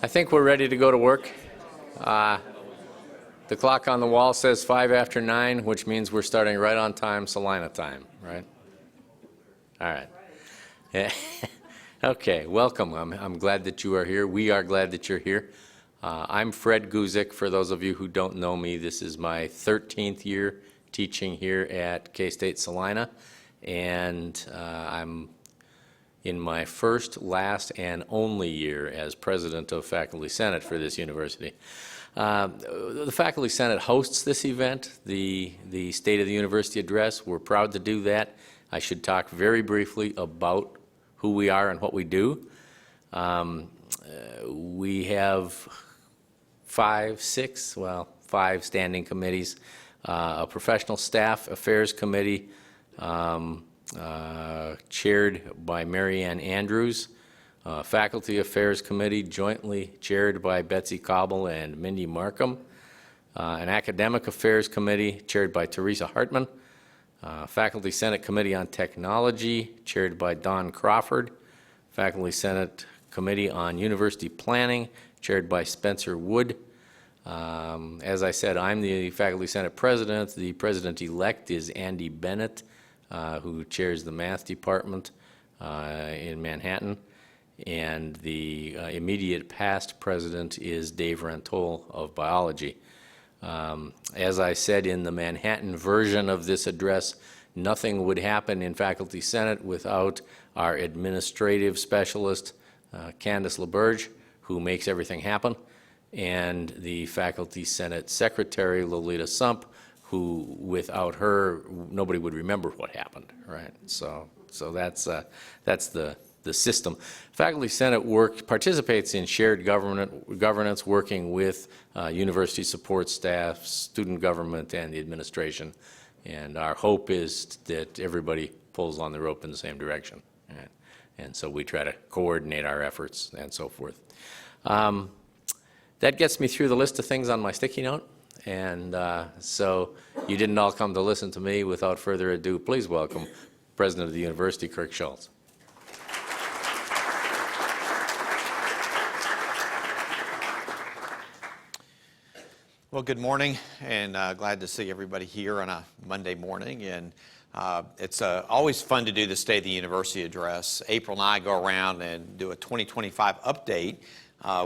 I think we're ready to go to work. The clock on the wall says 5 after 9, which means we're starting right on time, Salina time, right? All right. Yeah. Okay, welcome. I'm glad that you are here. We are glad that you're here. I'm Fred Guzik. For those of you who don't know me, this is my 13th year teaching here at K-State Salina, and I'm in my first, last, and only year as president of Faculty Senate for this university. The Faculty Senate hosts this event, the State of the University Address. We're proud to do that. I should talk very briefly about who we are and what we do. We have five standing committees, a professional staff affairs committee chaired by Mary Ann Andrews, faculty affairs committee jointly chaired by Betsy Cobble and Mindy Markham, an academic affairs committee chaired by Teresa Hartman, faculty senate committee on technology chaired by Don Crawford, faculty senate committee on university planning chaired by Spencer Wood. As I said, I'm the faculty senate president. The president-elect is Andy Bennett, who chairs the math department in Manhattan, and the immediate past president is Dave Rentol of biology. As I said in the Manhattan version of this address, nothing would happen in Faculty Senate without our administrative specialist, Candace LaBerge, who makes everything happen, and the Faculty Senate Secretary, Lolita Sump, who without her, nobody would remember what happened, right? So that's the system. Faculty Senate participates in shared governance, working with university support staff, student government, and the administration. And our hope is that everybody pulls on the rope in the same direction. Right? And so we try to coordinate our efforts and so forth. That gets me through the list of things on my sticky note. And so you didn't all come to listen to me. Without further ado, please welcome President of the University, Kirk Schultz. Well, good morning, and glad to see everybody here on a Monday morning. And it's always fun to do the State of the University address. April and I go around and do a 2025 update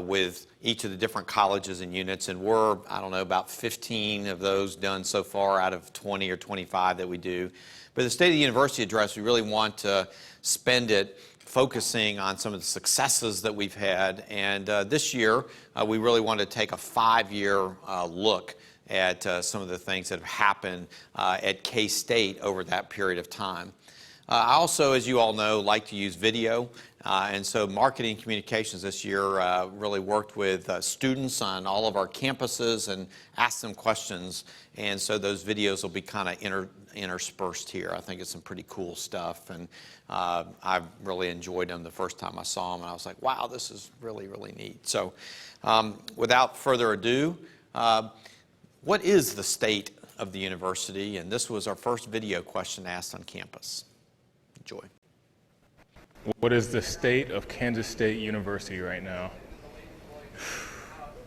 with each of the different colleges and units, and we're, I don't know, about 15 of those done so far out of 20 or 25 that we do. But the State of the University address, we really want to spend it focusing on some of the successes that we've had. And this year, we really want to take a 5-year look at some of the things that have happened at K-State over that period of time. I also, as you all know, like to use video. And so marketing communications this year really worked with students on all of our campuses and asked them questions. And so those videos will be kind of interspersed here. I think it's some pretty cool stuff. And I really enjoyed them the first time I saw them. And I was like, wow, this is really, really neat. So without further ado, what is the state of the university? And this was our first video question asked on campus. Enjoy. What is the state of Kansas State University right now?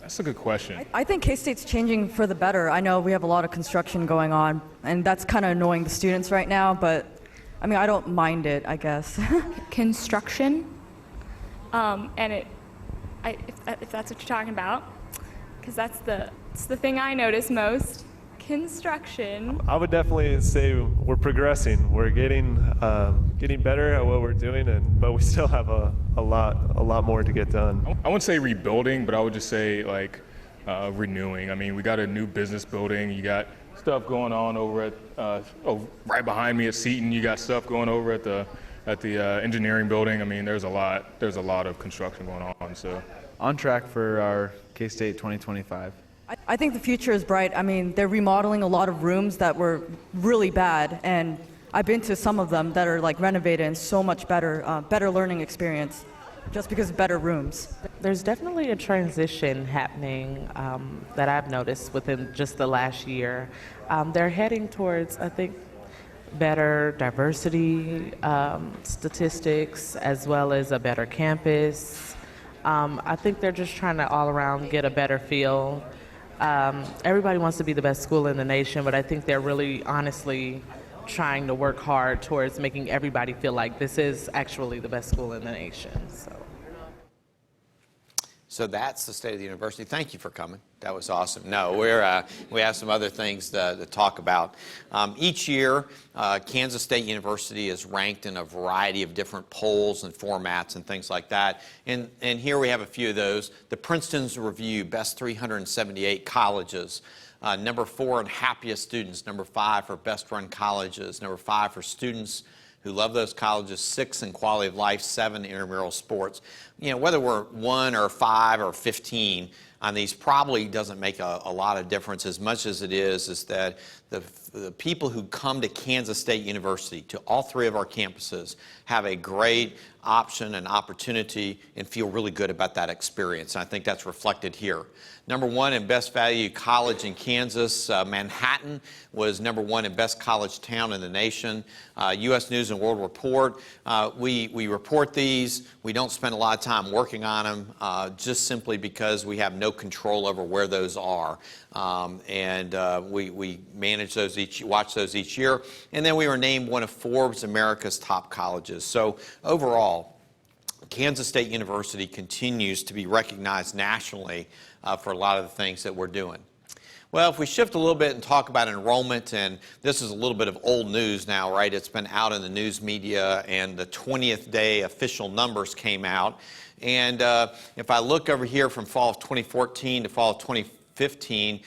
That's a good question. I think K-State's changing for the better. I know we have a lot of construction going on, and that's kind of annoying the students right now, but I mean, I don't mind it, I guess. Construction, and if that's what you're talking about, because it's the thing I notice most. Construction. I would definitely say we're progressing. We're getting better at what we're doing, but we still have a lot more to get done. I wouldn't say rebuilding, but I would just say like renewing. I mean, we got a new business building. You got stuff going on over at right behind me at Seton. You got stuff going over at the engineering building. I mean, there's a lot of construction going on. So on track for our K-State 2025. I think the future is bright. I mean, they're remodeling a lot of rooms that were really bad, and I've been to some of them that are like renovated and so much better, better learning experience, just because of better rooms. There's definitely a transition happening that I've noticed within just the last year. They're heading towards, I think, better diversity statistics, as well as a better campus. I think they're just trying to all around get a better feel. Everybody wants to be the best school in the nation, but I think they're really honestly trying to work hard towards making everybody feel like this is actually the best school in the nation. So that's the state of the university. Thank you for coming. That was awesome. No, we have some other things to talk about. Each year, Kansas State University is ranked in a variety of different polls and formats and things like that. And here we have a few of those. The Princeton's Review, best 378 colleges. Number 4 in happiest students. Number 5 for best run colleges. Number 5 for students who love those colleges. 6 in quality of life. 7 intramural sports. You know, whether we're 1 or 5 or 15 on these probably doesn't make a lot of difference. As much as it is that the people who come to Kansas State University, to all 3 of our campuses, have a great option and opportunity and feel really good about that experience. And I think that's reflected here. Number 1 in best value college in Kansas, Manhattan was number 1 in best college town in the nation. U.S. News and World Report, we report these. We don't spend a lot of time working on them just simply because we have no control over where those are. We manage those watch those each year. And then we were named one of Forbes America's top colleges. So overall, Kansas State University continues to be recognized nationally for a lot of the things that we're doing. Well, if we shift a little bit and talk about enrollment, and this is a little bit of old news now, right? It's been out in the news media, and the 20th day official numbers came out. And if I look over here from fall of 2014 to fall of 2015,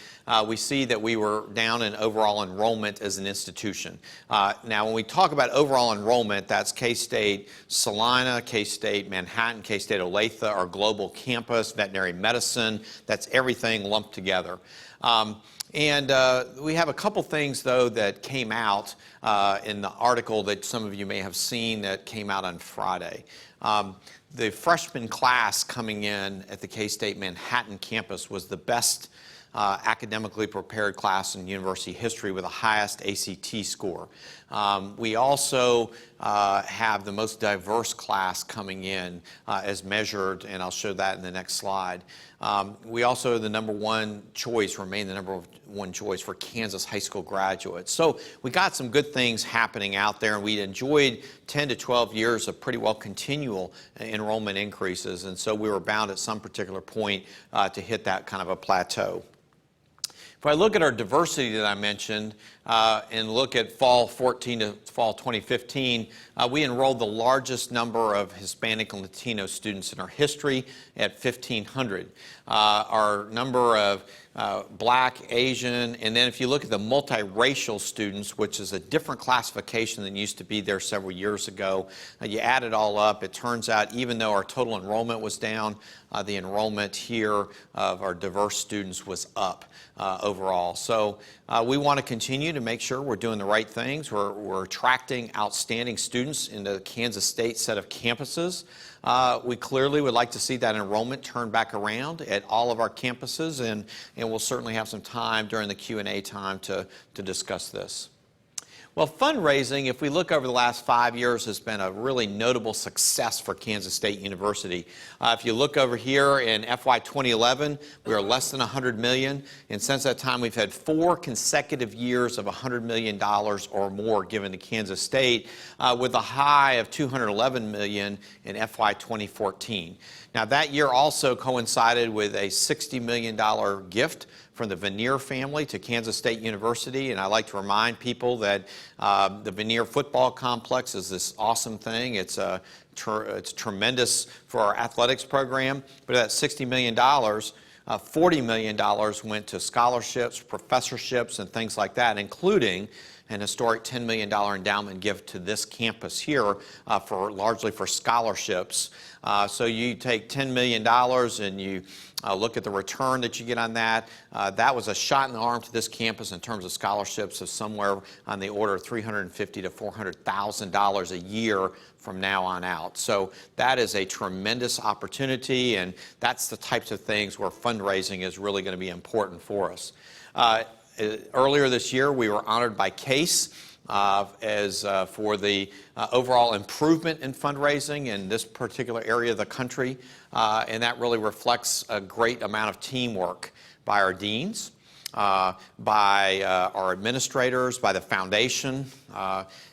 we see that we were down in overall enrollment as an institution. Now, when we talk about overall enrollment, that's K-State Salina, K-State Manhattan, K-State Olathe, our global campus, veterinary medicine. That's everything lumped together. We have a couple things, though, that came out in the article that some of you may have seen that came out on Friday. The freshman class coming in at the K-State Manhattan campus was the best academically prepared class in university history with the highest ACT score. We also have the most diverse class coming in as measured, and I'll show that in the next slide. We also, the number 1 choice, remain the number 1 choice for Kansas high school graduates. So we got some good things happening out there, and we enjoyed 10 to 12 years of pretty well continual enrollment increases, and so we were bound at some particular point to hit that kind of a plateau. If I look at our diversity that I mentioned and look at fall 14 to fall 2015, we enrolled the largest number of Hispanic and Latino students in our history at 1,500. Our number of Black, Asian, and then if you look at the multiracial students, which is a different classification than used to be there several years ago, you add it all up, it turns out even though our total enrollment was down, the enrollment here of our diverse students was up overall. So we want to continue to make sure we're doing the right things. We're attracting outstanding students into the Kansas State set of campuses. We clearly would like to see that enrollment turn back around at all of our campuses, and we'll certainly have some time during the Q&A time to discuss this. Well, fundraising, if we look over the last 5 years, has been a really notable success for Kansas State University. If you look over here in FY 2011, we were less than $100 million, and since that time we've had 4 consecutive years of $100 million or more given to Kansas State, with a high of $211 million in FY 2014. Now, that year also coincided with a $60 million gift from the Veneer family to Kansas State University, and I like to remind people that the Veneer football complex is this awesome thing. It's tremendous for our athletics program, but that $60 million, $40 million went to scholarships, professorships, and things like that, including an historic $10 million endowment gift to this campus here largely for scholarships. So you take $10 million and you look at the return that you get on that. That was a shot in the arm to this campus in terms of scholarships of somewhere on the order of $350,000 to $400,000 a year from now on out. So that is a tremendous opportunity, and that's the types of things where fundraising is really going to be important for us. Earlier this year, we were honored by CASE for the overall improvement in fundraising in this particular area of the country, and that really reflects a great amount of teamwork by our deans, by our administrators, by the foundation,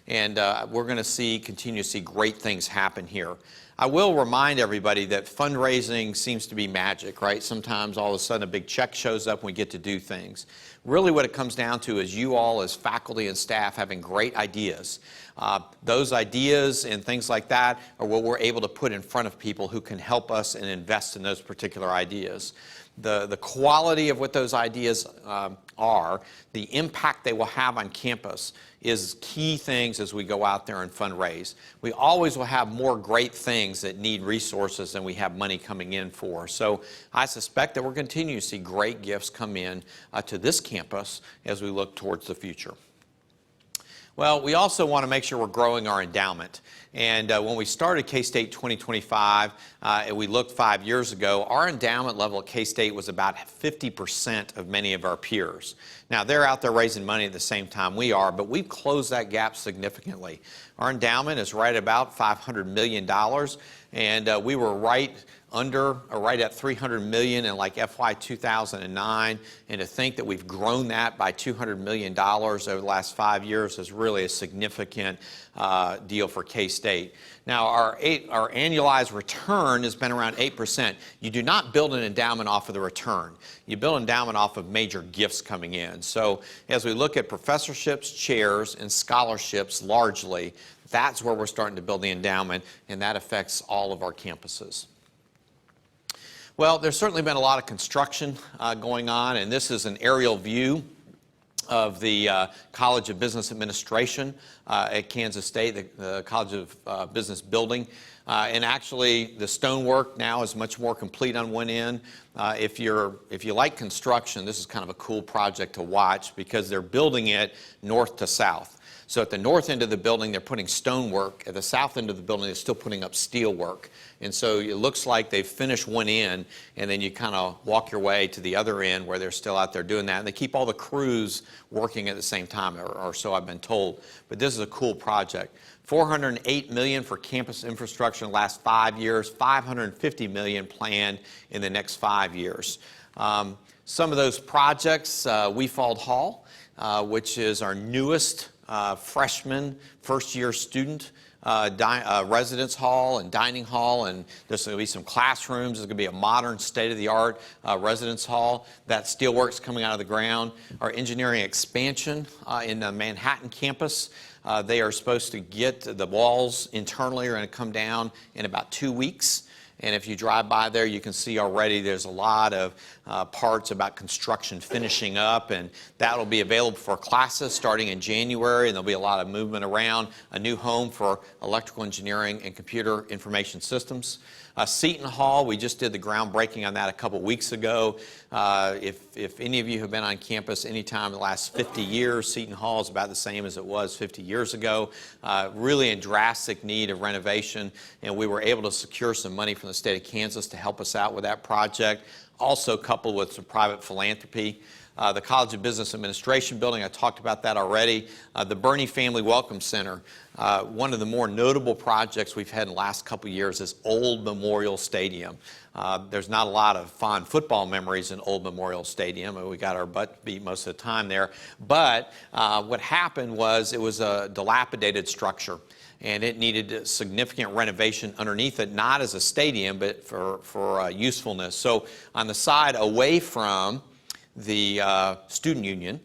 and we're going to continue to see great things happen here. I will remind everybody that fundraising seems to be magic, right? Sometimes all of a sudden a big check shows up and we get to do things. Really what it comes down to is you all as faculty and staff having great ideas. Those ideas and things like that are what we're able to put in front of people who can help us and invest in those particular ideas. The quality of what those ideas are, the impact they will have on campus is key things as we go out there and fundraise. We always will have more great things that need resources than we have money coming in for. So I suspect that we're continuing to see great gifts come in to this campus as we look towards the future. Well, we also want to make sure we're growing our endowment. And when we started K-State 2025, and we looked 5 years ago, our endowment level at K-State was about 50% of many of our peers. Now, they're out there raising money at the same time we are, but we've closed that gap significantly. Our endowment is right about $500 million, and we were right at $300 million in like FY 2009, and to think that we've grown that by $200 million over the last 5 years is really a significant deal for K-State. Now, our annualized return has been around 8%. You do not build an endowment off of the return. You build an endowment off of major gifts coming in. So as we look at professorships, chairs, and scholarships largely, that's where we're starting to build the endowment, and that affects all of our campuses. Well, there's certainly been a lot of construction going on, and this is an aerial view of the College of Business Administration at Kansas State, the College of Business building. And actually, the stonework now is much more complete on one end. If you like construction, this is kind of a cool project to watch because they're building it north to south. So at the north end of the building, they're putting stonework. At the south end of the building, they're still putting up steel work. And so it looks like they've finished one end, and then you kind of walk your way to the other end where they're still out there doing that. And they keep all the crews working at the same time, or so I've been told. But this is a cool project. $408 million for campus infrastructure in the last 5 years, $550 million planned in the next 5 years. Some of those projects, Weefald Hall, which is our newest freshman, first-year student residence hall and dining hall, and there's going to be some classrooms. There's going to be a modern, state-of-the-art residence hall. That steelwork's coming out of the ground. Our engineering expansion in the Manhattan campus, they are supposed to get the walls internally are going to come down in about 2 weeks. And if you drive by there, you can see already there's a lot of parts about construction finishing up, and that will be available for classes starting in January, and there'll be a lot of movement around. A new home for electrical engineering and computer information systems. Seton Hall, we just did the groundbreaking on that a couple weeks ago. If any of you have been on campus anytime in the last 50 years, Seton Hall is about the same as it was 50 years ago. Really in drastic need of renovation, and we were able to secure some money from the state of Kansas to help us out with that project, also coupled with some private philanthropy. The College of Business Administration building, I talked about that already. The Bernie Family Welcome Center, one of the more notable projects we've had in the last couple years is Old Memorial Stadium. There's not a lot of fond football memories in Old Memorial Stadium, and we got our butt beat most of the time there. But what happened was it was a dilapidated structure, and it needed significant renovation underneath it, not as a stadium, but for usefulness. So on the side away from the student union,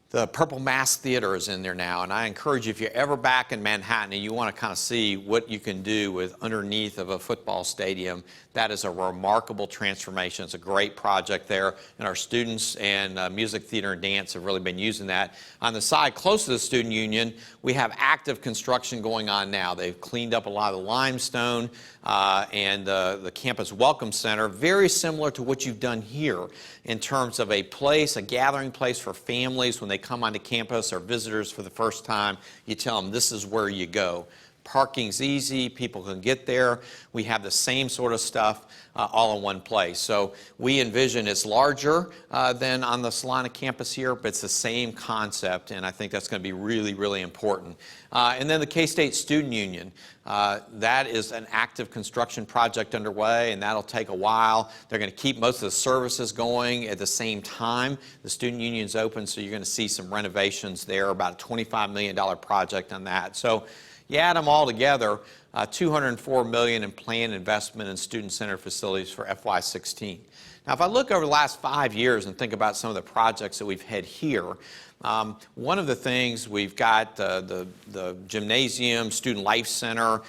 the Purple Mask Theater is in there now, and I encourage you, if you're ever back in Manhattan and you want to kind of see what you can do with underneath of a football stadium, that is a remarkable transformation. It's a great project there, and our students and music, theater, and dance have really been using that. On the side close to the student union, we have active construction going on now. They've cleaned up a lot of the limestone, and the Campus Welcome Center, very similar to what you've done here in terms of a place, a gathering place for families when they come onto campus or visitors for the first time. You tell them this is where you go. Parking's easy, people can get there. We have the same sort of stuff all in one place. So we envision it's larger than on the Salina campus here, but it's the same concept, and I think that's going to be really, really important. And then the K-State Student Union. That is an active construction project underway, and that'll take a while. They're going to keep most of the services going at the same time. The Student Union's open, so you're going to see some renovations there, about a $25 million project on that. So you add them all together, $204 million in planned investment in student-centered facilities for FY16. Now, if I look over the last 5 years and think about some of the projects that we've had here, one of the things we've got the gymnasium, student life center,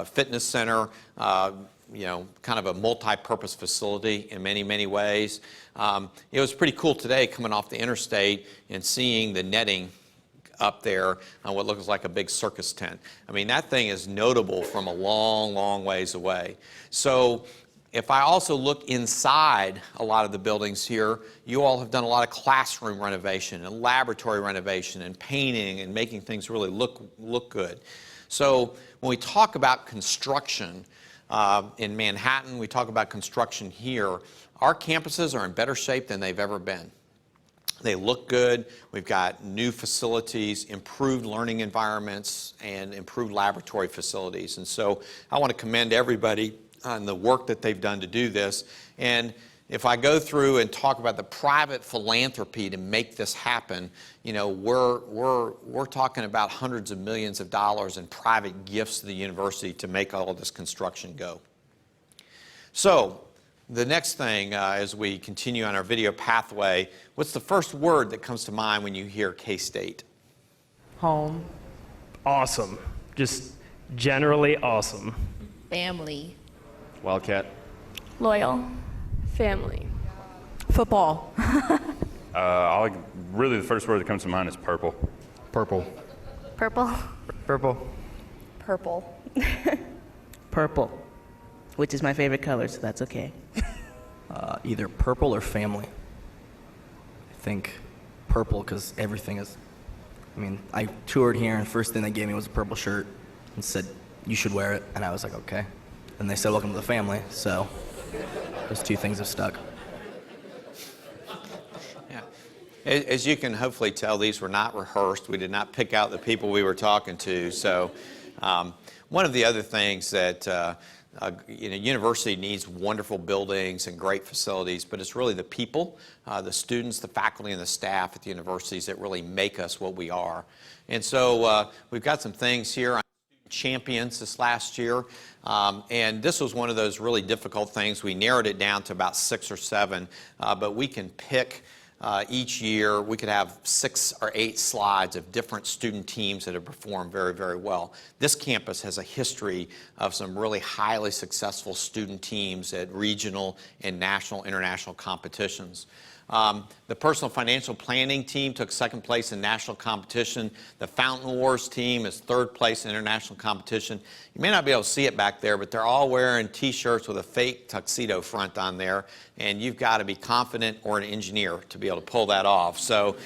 fitness center, kind of a multi-purpose facility in many, many ways. It was pretty cool today coming off the interstate and seeing the netting up there on what looks like a big circus tent. I mean, that thing is notable from a long, long ways away. So if I also look inside a lot of the buildings here, you all have done a lot of classroom renovation and laboratory renovation and painting and making things really look good. So when we talk about construction in Manhattan, we talk about construction here, our campuses are in better shape than they've ever been. They look good. We've got new facilities, improved learning environments, and improved laboratory facilities. And so I want to commend everybody on the work that they've done to do this. And if I go through and talk about the private philanthropy to make this happen, we're talking about hundreds of millions of dollars in private gifts to the university to make all of this construction go. So the next thing, as we continue on our video pathway, what's the first word that comes to mind when you hear K-State? Home. Awesome. Just generally awesome. Family. Wildcat. Loyal. Family. Football. Really, the first word that comes to mind is purple. Purple. Purple. Purple. Purple. Purple, which is my favorite color, so that's okay. Either purple or family. I think purple because everything is, I toured here and the first thing they gave me was a purple shirt and said, you should wear it. And I was like, okay. And they said, welcome to the family. So those two things have stuck. Yeah. As you can hopefully tell, these were not rehearsed. We did not pick out the people we were talking to. So one of the other things that university needs wonderful buildings and great facilities, but it's really the people, the students, the faculty, and the staff at the universities that really make us what we are. And so we've got some things here on champions this last year, and this was one of those really difficult things. We narrowed it down to about 6 or 7, but we can pick each year. We could have 6 or 8 slides of different student teams that have performed very, very well. This campus has a history of some really highly successful student teams at regional and national, international competitions. The personal financial planning team took 2nd place in national competition. The Fountain Wars team is 3rd place in international competition. You may not be able to see it back there, but they're all wearing T-shirts with a fake tuxedo front on there, and you've got to be confident or an engineer to be able to pull that off. So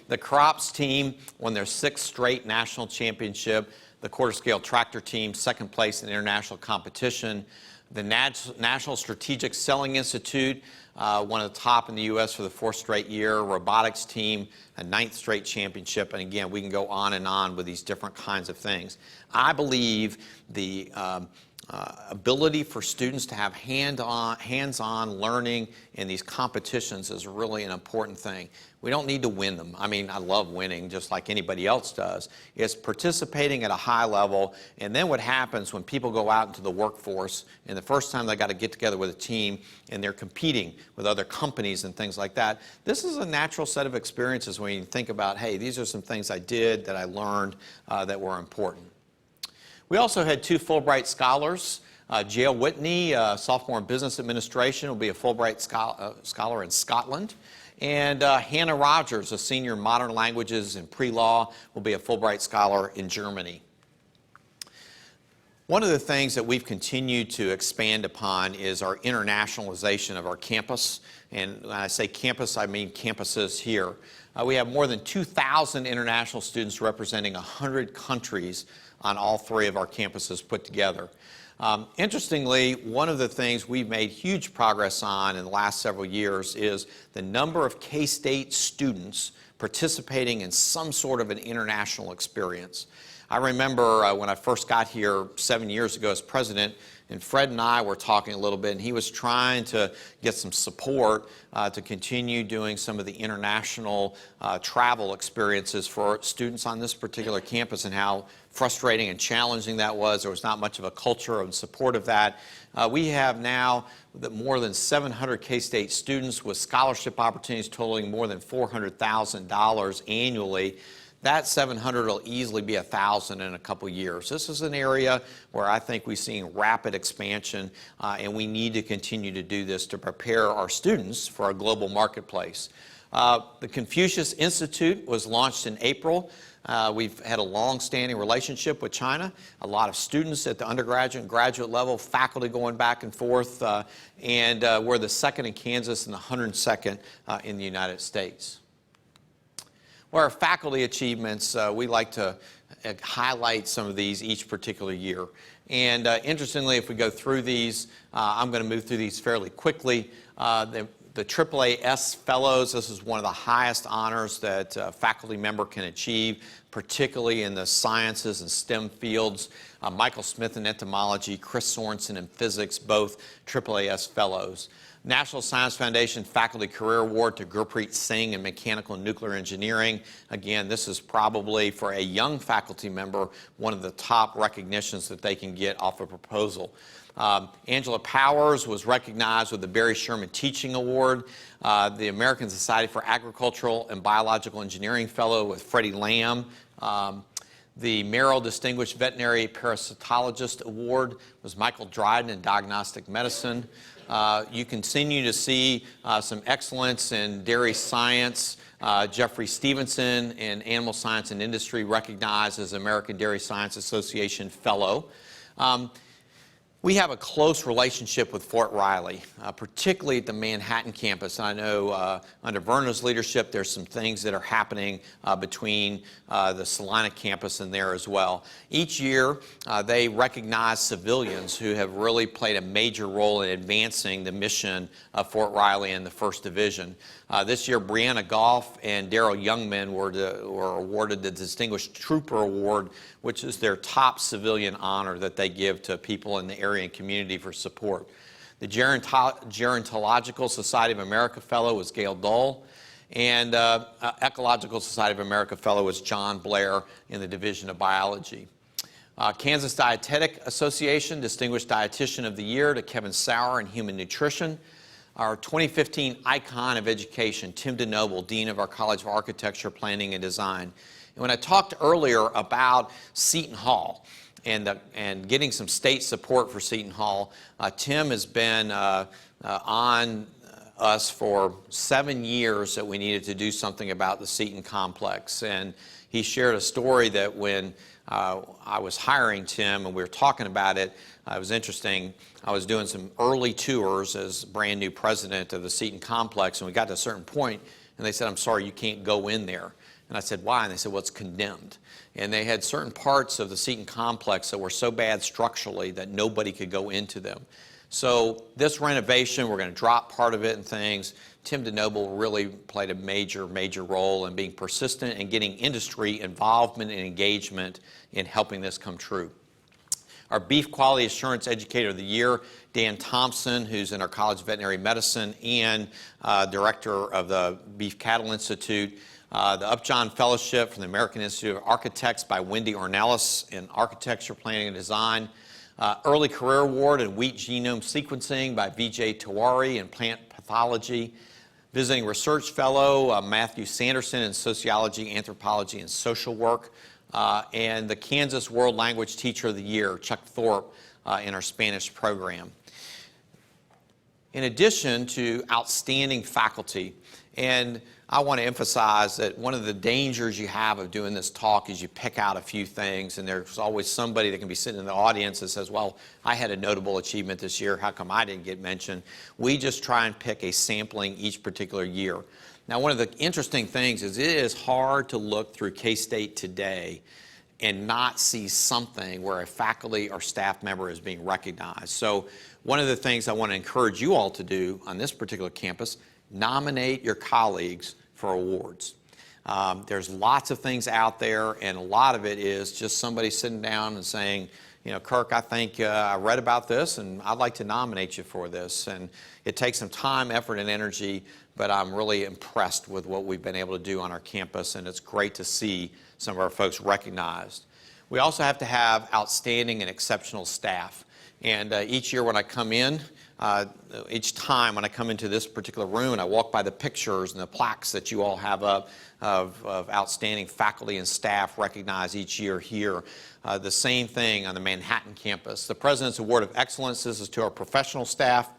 the Crops team won their 6th straight national championship. The quarter scale tractor team, 2nd place in international competition. The National Strategic Selling Institute, one of the top in the U.S. for the 4th straight year. Robotics team, a 9th straight championship. And again, we can go on and on with these different kinds of things. I believe the ability for students to have hands-on learning in these competitions is really an important thing. We don't need to win them. I love winning just like anybody else does. It's participating at a high level, and then what happens when people go out into the workforce and the first time they got to get together with a team and they're competing with other companies and things like that, this is a natural set of experiences when you think about, hey, these are some things I did that I learned that were important. We also had 2 Fulbright scholars. Jael Whitney, sophomore in business administration, will be a Fulbright scholar in Scotland. And Hannah Rogers, a senior in modern languages and pre-law, will be a Fulbright scholar in Germany. One of the things that we've continued to expand upon is our internationalization of our campus. And when I say campus, I mean campuses here. We have more than 2,000 international students representing 100 countries on all 3 of our campuses put together. Interestingly, one of the things we've made huge progress on in the last several years is the number of K-State students participating in some sort of an international experience. I remember when I first got here 7 years ago as president, and Fred and I were talking a little bit, and he was trying to get some support to continue doing some of the international travel experiences for students on this particular campus, and how frustrating and challenging that was. There was not much of a culture and support of that. We have now more than 700 K-State students with scholarship opportunities totaling more than $400,000 annually. That 700 will easily be 1,000 in a couple years. This is an area where I think we've seen rapid expansion, and we need to continue to do this to prepare our students for a global marketplace. The Confucius Institute was launched in April. We've had a long-standing relationship with China, a lot of students at the undergraduate and graduate level, faculty going back and forth, and we're the 2nd in Kansas and the 102nd in the United States. Well, our faculty achievements, we like to highlight some of these each particular year. And interestingly, if we go through these, I'm going to move through these fairly quickly. The AAAS Fellows, this is one of the highest honors that a faculty member can achieve, particularly in the sciences and STEM fields. Michael Smith in entomology, Chris Sorensen in physics, both AAAS Fellows. National Science Foundation Faculty Career Award to Gurpreet Singh in Mechanical and Nuclear Engineering. Again, this is probably, for a young faculty member, one of the top recognitions that they can get off a proposal. Angela Powers was recognized with the Barry Sherman Teaching Award. The American Society for Agricultural and Biological Engineering Fellow with Freddie Lamb. The Merrill Distinguished Veterinary Parasitologist Award was Michael Dryden in Diagnostic Medicine. You continue to see some excellence in dairy science. Jeffrey Stevenson in Animal Science and Industry, recognized as American Dairy Science Association Fellow. We have a close relationship with Fort Riley, particularly at the Manhattan campus. I know under Verna's leadership, there's some things that are happening between the Salina campus and there as well. Each year, they recognize civilians who have really played a major role in advancing the mission of Fort Riley in the 1st Division. This year, Brianna Goff and Daryl Youngman were awarded the Distinguished Trooper Award, which is their top civilian honor that they give to people in the area and community for support. The Gerontological Society of America Fellow was Gail Dull, and Ecological Society of America Fellow was John Blair in the Division of Biology. Kansas Dietetic Association Distinguished Dietitian of the Year to Kevin Sauer in Human Nutrition. Our 2015 Icon of Education, Tim DeNoble, Dean of our College of Architecture, Planning, and Design. And when I talked earlier about Seton Hall and getting some state support for Seton Hall, Tim has been on us for 7 years that we needed to do something about the Seton complex. And he shared a story that when I was hiring Tim and we were talking about it, it was interesting. I was doing some early tours as brand new president of the Seton complex, and we got to a certain point, and they said, "I'm sorry, you can't go in there." And I said, "Why?" And they said, "Well, it's condemned." And they had certain parts of the Seton complex that were so bad structurally that nobody could go into them. So this renovation, we're going to drop part of it and things. Tim DeNoble really played a major role in being persistent and getting industry involvement and engagement in helping this come true. Our Beef Quality Assurance Educator of the Year, Dan Thompson, who's in our College of Veterinary Medicine and Director of the Beef Cattle Institute. The Upjohn Fellowship from the American Institute of Architects by Wendy Ornelas in Architecture, Planning, and Design. Early Career Award in Wheat Genome Sequencing by Vijay Tiwari in Plant Pathology. Visiting Research Fellow, Matthew Sanderson in Sociology, Anthropology, and Social Work. And the Kansas World Language Teacher of the Year, Chuck Thorpe, in our Spanish program. In addition to outstanding faculty And I want to emphasize that one of the dangers you have of doing this talk is you pick out a few things, and there's always somebody that can be sitting in the audience that says, well, I had a notable achievement this year. How come I didn't get mentioned? We just try and pick a sampling each particular year. Now, one of the interesting things is it is hard to look through K-State today and not see something where a faculty or staff member is being recognized. So one of the things I want to encourage you all to do on this particular campus, nominate your colleagues for awards. There's lots of things out there, and a lot of it is just somebody sitting down and saying, you know, Kirk, I think I read about this, and I'd like to nominate you for this. And it takes some time, effort, and energy, but I'm really impressed with what we've been able to do on our campus, and it's great to see some of our folks recognized. We also have to have outstanding and exceptional staff. And each year when I come in, each time when I come into this particular room and I walk by the pictures and the plaques that you all have up of outstanding faculty and staff recognized each year here, the same thing on the Manhattan campus. The President's Award of Excellence, this is to our professional staff.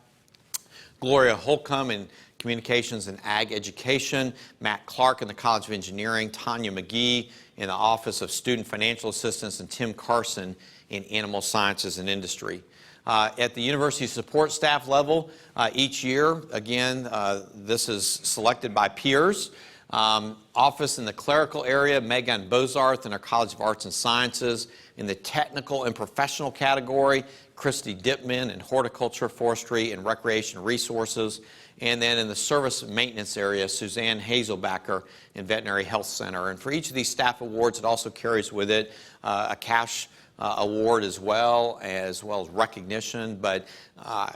Gloria Holcomb in Communications and Ag Education, Matt Clark in the College of Engineering, Tanya McGee in the Office of Student Financial Assistance, and Tim Carson in Animal Sciences and Industry. At the university support staff level, each year, again, this is selected by peers. Office in the clerical area, Megan Bozarth in our College of Arts and Sciences. In the technical and professional category, Christy Dipman in Horticulture, Forestry, and Recreation Resources. And then in the service and maintenance area, Suzanne Hazelbacker in Veterinary Health Center. And for each of these staff awards, it also carries with it a cash award as well as recognition. But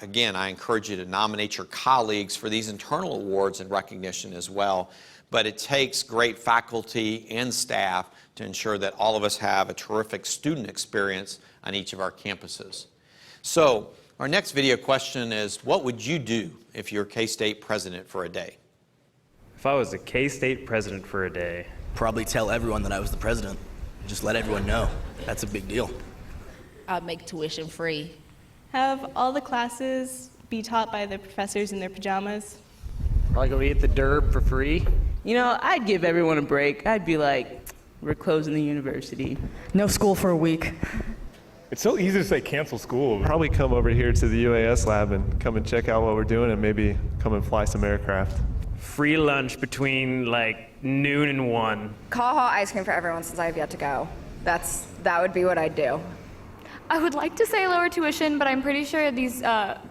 again, I encourage you to nominate your colleagues for these internal awards and recognition as well. But it takes great faculty and staff to ensure that all of us have a terrific student experience on each of our campuses. So our next video question is, what would you do if you're K-State president for a day? If I was a K-State president for a day, Probably tell everyone that I was the president. Just let everyone know. That's a big deal. I'd make tuition free. Have all the classes be taught by the professors in their pajamas. probably go eat the derb for free. You know, I'd give everyone a break. I'd be like, we're closing the university. No school for a week. It's so easy to say cancel school. Probably come over here to the UAS lab and come and check out what we're doing and maybe come and fly some aircraft. Free lunch between like noon and 1. Call hot ice cream for everyone since I have yet to go. That would be what I'd do. I would like to say lower tuition, but I'm pretty sure these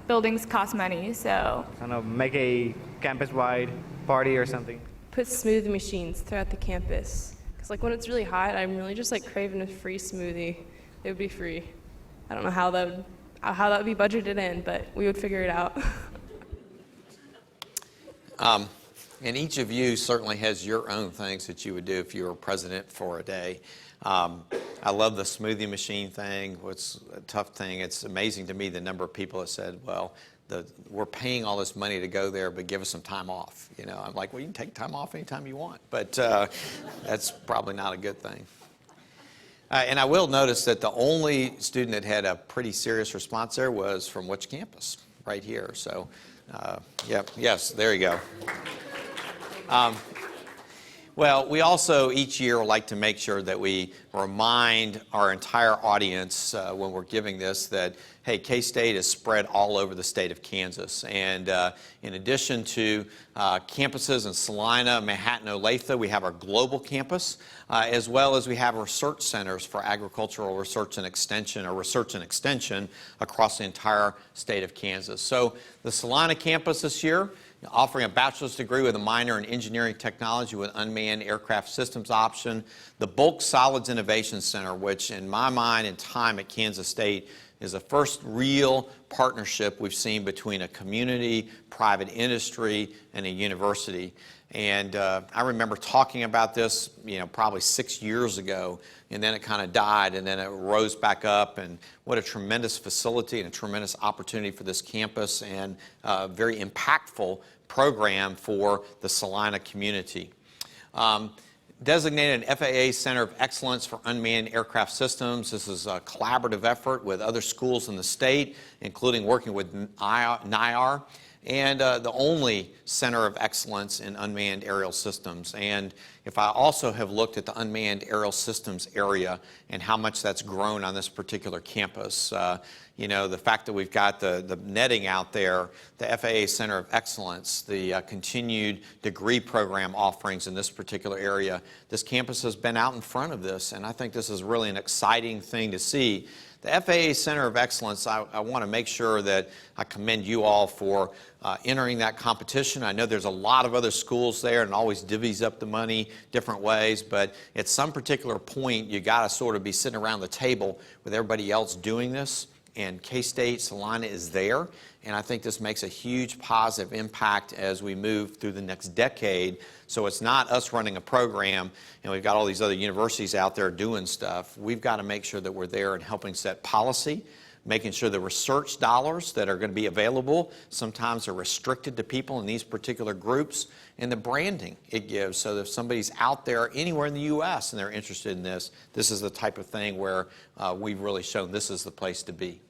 buildings cost money, so. I don't know, make a campus-wide party or something. Put smoothie machines throughout the campus. Because like when it's really hot, I'm really just like craving a free smoothie. It would be free. I don't know how that would be budgeted in, but we would figure it out. And each of you certainly has your own things that you would do if you were president for a day. I love the smoothie machine thing. What's a tough thing, it's amazing to me the number of people that said, well, we're paying all this money to go there, but give us some time off. You know, I'm like, well, you can take time off anytime you want, but that's probably not a good thing. And I will notice that the only student that had a pretty serious response there was from which campus? Right here. So, yes, there you go. Well, we also each year like to make sure that we remind our entire audience when we're giving this that, hey, K-State is spread all over the state of Kansas. And in addition to campuses in Salina, Manhattan, Olathe, we have our global campus, as well as we have research centers for agricultural research and extension, or research and extension across the entire state of Kansas. So the Salina campus this year, offering a bachelor's degree with a minor in engineering technology with unmanned aircraft systems option. The Bulk Solids Innovation Center, which in my mind and time at Kansas State is the first real partnership we've seen between a community, private industry, and a university. And I remember talking about this, probably 6 years ago, and then it kind of died, and then it rose back up. And what a tremendous facility and a tremendous opportunity for this campus, and a very impactful program for the Salina community. Designated an FAA Center of Excellence for Unmanned Aircraft Systems. This is a collaborative effort with other schools in the state, including working with NIAR. and the only center of excellence in unmanned aerial systems. And if I also have looked at the unmanned aerial systems area and how much that's grown on this particular campus, you know, the fact that we've got the netting out there, the FAA Center of Excellence, the continued degree program offerings in this particular area, this campus has been out in front of this, and I think this is really an exciting thing to see. The FAA Center of Excellence, I want to make sure that I commend you all for entering that competition. I know there's a lot of other schools there and always divvies up the money different ways, but at some particular point, you got to sort of be sitting around the table with everybody else doing this, and K-State Salina is there, and I think this makes a huge positive impact as we move through the next decade. So it's not us running a program and we've got all these other universities out there doing stuff. We've got to make sure that we're there and helping set policy, making sure the research dollars that are going to be available sometimes are restricted to people in these particular groups, and the branding it gives, so that if somebody's out there anywhere in the U.S. and they're interested in this, this is the type of thing where we've really shown this is the place to be.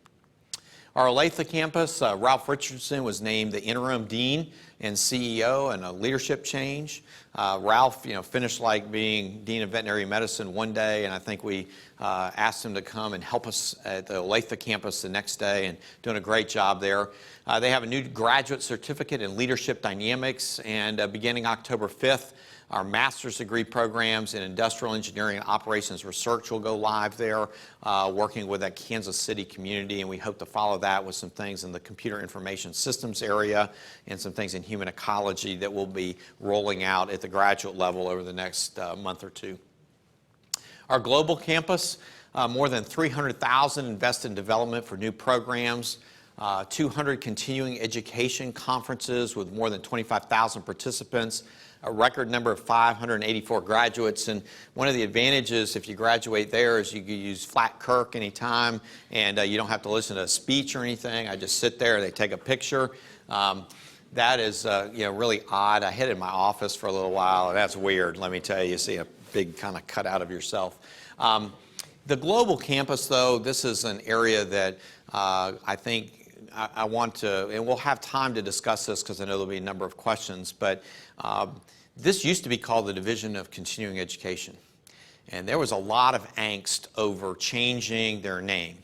Our Olathe campus, Ralph Richardson was named the interim dean and CEO, and a leadership change. Ralph, you know, finished like being dean of veterinary medicine one day, and I think we asked him to come and help us at the Olathe campus the next day, and doing a great job there. They have a new graduate certificate in leadership dynamics, and beginning October 5th, our master's degree programs in industrial engineering and operations research will go live there, working with that Kansas City community, and we hope to follow that with some things in the computer information systems area and some things in human ecology that will be rolling out at the graduate level over the next month or two. Our global campus, more than $300,000 invested in development for new programs, 200 continuing education conferences with more than 25,000 participants, a record number of 584 graduates. And one of the advantages if you graduate there is you can use Flat Kirk anytime, and you don't have to listen to a speech or anything. I just sit there, they take a picture. That is you know, really odd. I hid in my office for a little while, and that's weird, let me tell you. You see a big kind of cutout of yourself. The global campus, though, this is an area that I think I want to, and we'll have time to discuss this because I know there'll be a number of questions, but this used to be called the Division of Continuing Education. And there was a lot of angst over changing their name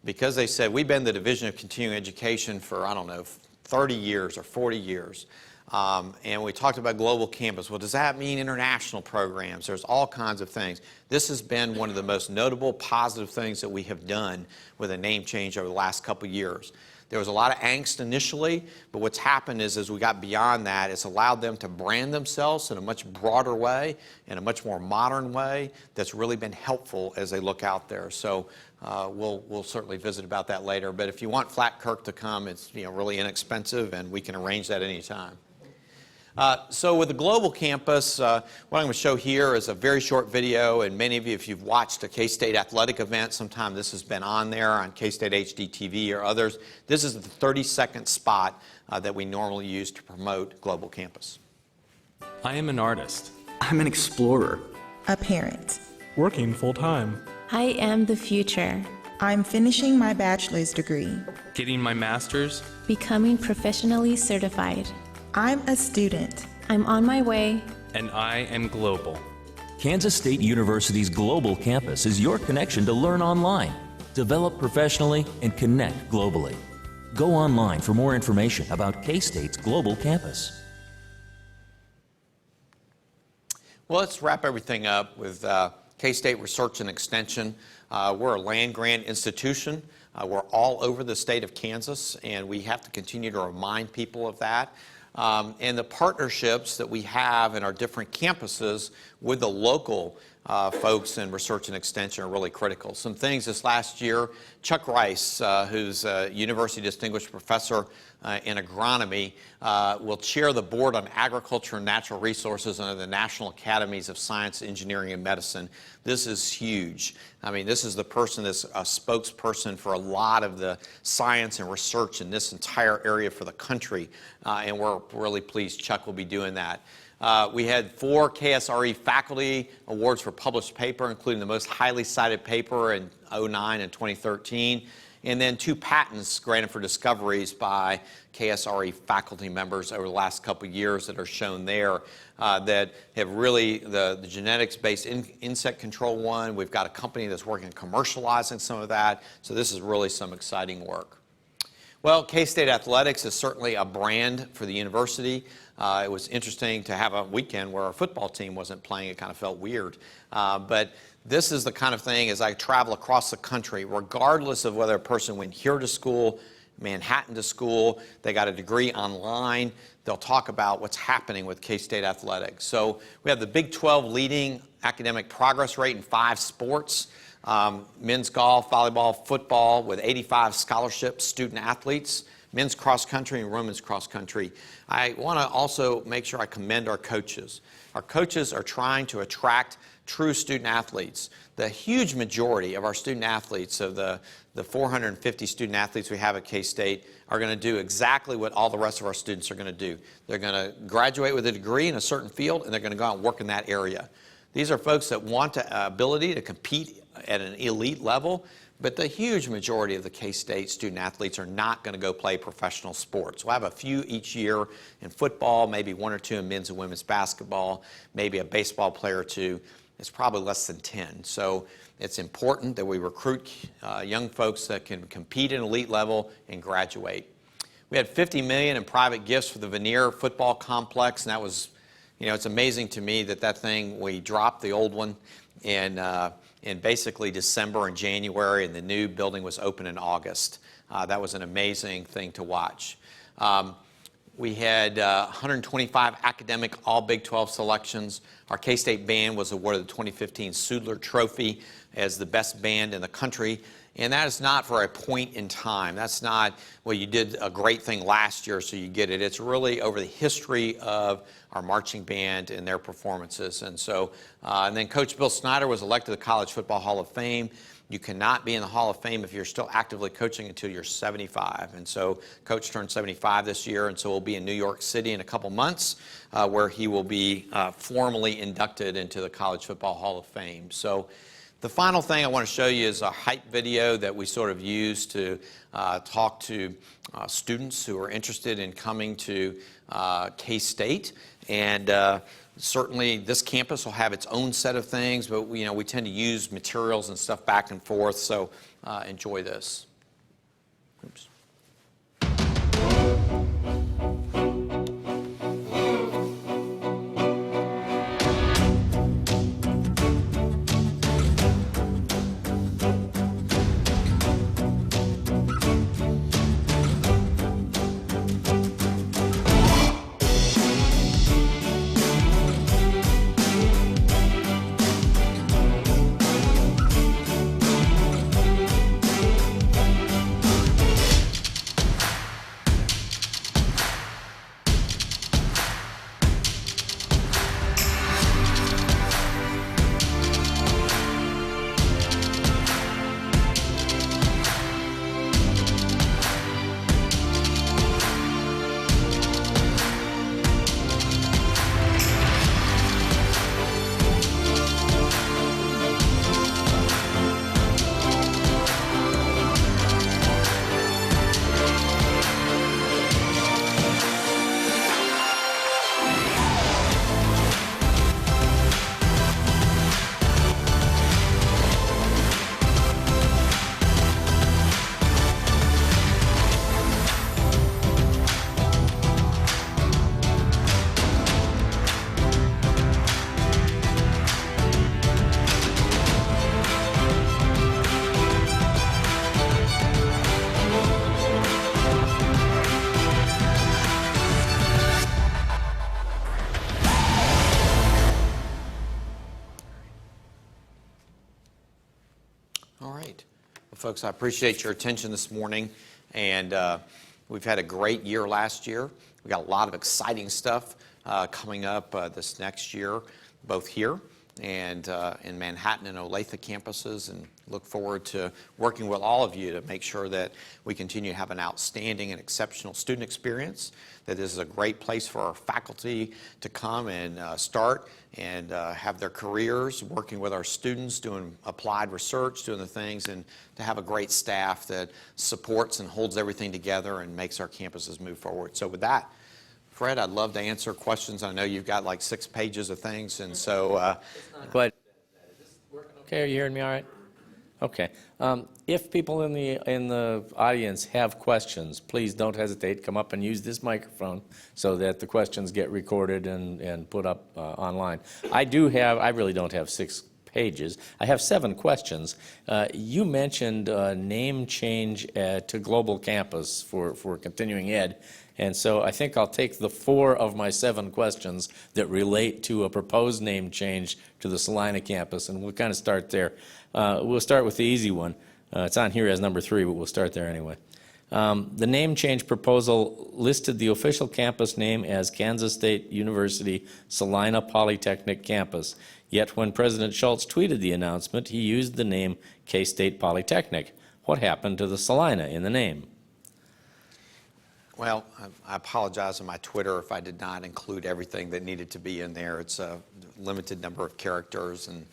because they said, we've been the Division of Continuing Education for, I don't know, 30 years or 40 years. And we talked about global campus. Well, does that mean international programs? There's all kinds of things. This has been one of the most notable positive things that we have done with a name change over the last couple years. There was a lot of angst initially, but what's happened is as we got beyond that, it's allowed them to brand themselves in a much broader way, in a much more modern way, that's really been helpful as they look out there. So we'll certainly visit about that later. But if you want Flat Kirk to come, it's really inexpensive, and we can arrange that anytime. So with the global campus, what I'm going to show here is a very short video, and many of you, if you've watched a K-State athletic event, sometime this has been on there on K-State HD TV or others. This is the 30-second spot that we normally use to promote global campus. I am an artist. I'm an explorer. A parent. Working full-time. I am the future. I'm finishing my bachelor's degree. Getting my master's. Becoming professionally certified. I'm a student. I'm on my way. And I am global. Kansas State University's global campus is your connection to learn online, develop professionally, and connect globally. Go online for more information about K-State's global campus. Well, let's wrap everything up with K-State Research and Extension. We're a land-grant institution. We're all over the state of Kansas, and we have to continue to remind people of that. And the partnerships that we have in our different campuses with the local folks in research and extension are really critical. Some things this last year, Chuck Rice, who's a University Distinguished Professor in agronomy, will chair the board on agriculture and natural resources under the National Academies of Science, Engineering, and Medicine. This is huge. I mean, this is the person that's a spokesperson for a lot of the science and research in this entire area for the country, and we're really pleased Chuck will be doing that. We had 4 KSRE faculty awards for published paper, including the most highly cited paper in 2009 and 2013. and then 2 patents granted for discoveries by KSRE faculty members over the last couple of years that are shown there that have really, the genetics-based insect control one, we've got a company that's working on commercializing some of that, so this is really some exciting work. Well, K-State Athletics is certainly a brand for the university. It was interesting to have a weekend where our football team wasn't playing. It kind of felt weird. But this is the kind of thing, as I travel across the country, regardless of whether a person went here to school, Manhattan to school, they got a degree online, they'll talk about what's happening with K-State Athletics. So we have the Big 12 leading academic progress rate in 5 sports. Men's golf, volleyball, football with 85 scholarship student athletes, men's cross country and women's cross country. I want to also make sure I commend our coaches. Our coaches are trying to attract true student athletes. The huge majority of our student athletes, of the 450 student athletes we have at K-State, are going to do exactly what all the rest of our students are going to do. They're going to graduate with a degree in a certain field, and they're going to go out and work in that area. These are folks that want the ability to compete at an elite level, but the huge majority of the K-State student athletes are not going to go play professional sports. We'll have a few each year in football, maybe 1 or 2 in men's and women's basketball, maybe a baseball player or 2. It's probably less than 10. So it's important that we recruit young folks that can compete at an elite level and graduate. We had $50 million in private gifts for the Veneer football complex, and that was, it's amazing to me that thing, we dropped the old one in basically December and January, and the new building was open in August. That was an amazing thing to watch. We had 125 academic all Big 12 selections. Our K-State band was awarded the 2015 Sudler Trophy as the best band in the country. And that is not for a point in time. That's not, well, you did a great thing last year, so you get it. It's really over the history of our marching band and their performances. And so, and then Coach Bill Snyder was elected to the College Football Hall of Fame. You cannot be in the Hall of Fame if you're still actively coaching until you're 75. And so Coach turned 75 this year, and so we'll be in New York City in a couple months where he will be formally inducted into the College Football Hall of Fame. So the final thing I want to show you is a hype video that we sort of use to talk to students who are interested in coming to K-State. And certainly this campus will have its own set of things, but we tend to use materials and stuff back and forth, so enjoy this. Oops. All right. Well, folks, I appreciate your attention this morning, and we've had a great year last year. We got a lot of exciting stuff coming up this next year, both here and in Manhattan and Olathe campuses, and look forward to working with all of you to make sure that we continue to have an outstanding and exceptional student experience, that this is a great place for our faculty to come and start and have their careers, working with our students, doing applied research, doing the things, and to have a great staff that supports and holds everything together and makes our campuses move forward. So with that, Fred, I'd love to answer questions. I know you've got like 6 pages of things, and so. But, okay, are you hearing me all right? Okay. If people in the audience have questions, please don't hesitate. Come up and use this microphone so that the questions get recorded and put up online. I really don't have 6 pages. I have 7 questions. You mentioned name change to Global Campus for continuing ed. And so I think I'll take the 4 of my 7 questions that relate to a proposed name change to the Salina campus, and we'll kind of start there. We'll start with the easy one. It's on here as number 3, but we'll start there anyway. The name change proposal listed the official campus name as Kansas State University Salina Polytechnic Campus. Yet when President Schultz tweeted the announcement, he used the name K-State Polytechnic. What happened to the Salina in the name? Well, I apologize on my Twitter if I did not include everything that needed to be in there. It's a limited number of characters, and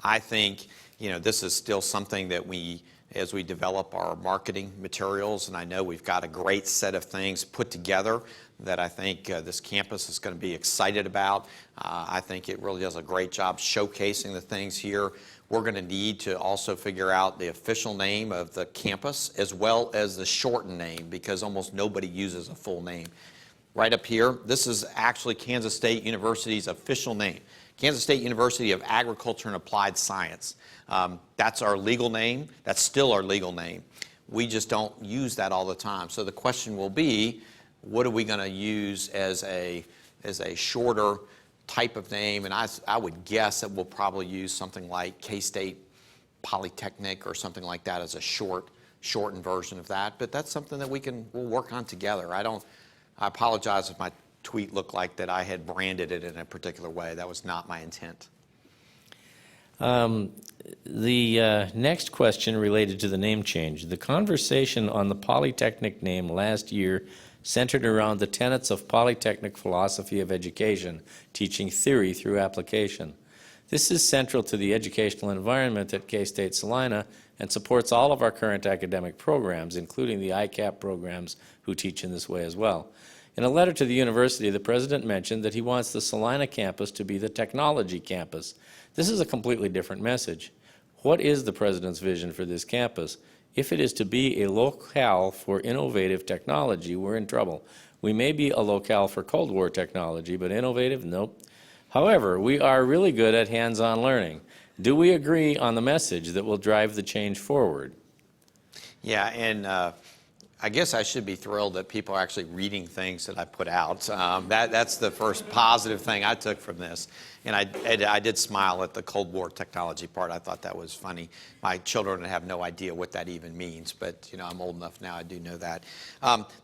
I think, this is still something that as we develop our marketing materials, and I know we've got a great set of things put together that I think this campus is going to be excited about. I think it really does a great job showcasing the things here. We're going to need to also figure out the official name of the campus as well as the shortened name, because almost nobody uses a full name. Right up here, this is actually Kansas State University's official name. Kansas State University of Agriculture and Applied Science. That's our legal name. That's still our legal name. We just don't use that all the time. So the question will be, what are we going to use as a shorter type of name? And I would guess that we'll probably use something like K-State Polytechnic or something like that as a shortened version of that. But that's something that we'll work on together. I apologize if my tweet looked like that I had branded it in a particular way. That was not my intent. The next question related to the name change. The conversation on the Polytechnic name last year centered around the tenets of Polytechnic philosophy of education, teaching theory through application. This is central to the educational environment at K-State Salina and supports all of our current academic programs, including the ICAP programs who teach in this way as well. In a letter to the university, the president mentioned that he wants the Salina campus to be the technology campus. This is a completely different message. What is the president's vision for this campus? If it is to be a locale for innovative technology, we're in trouble. We may be a locale for Cold War technology, but innovative, nope. However, we are really good at hands-on learning. Do we agree on the message that will drive the change forward? Yeah, and I guess I should be thrilled that people are actually reading things that I put out. That's the first positive thing I took from this. And I did smile at the Cold War technology part. I thought that was funny. My children have no idea what that even means, but I'm old enough now, I do know that.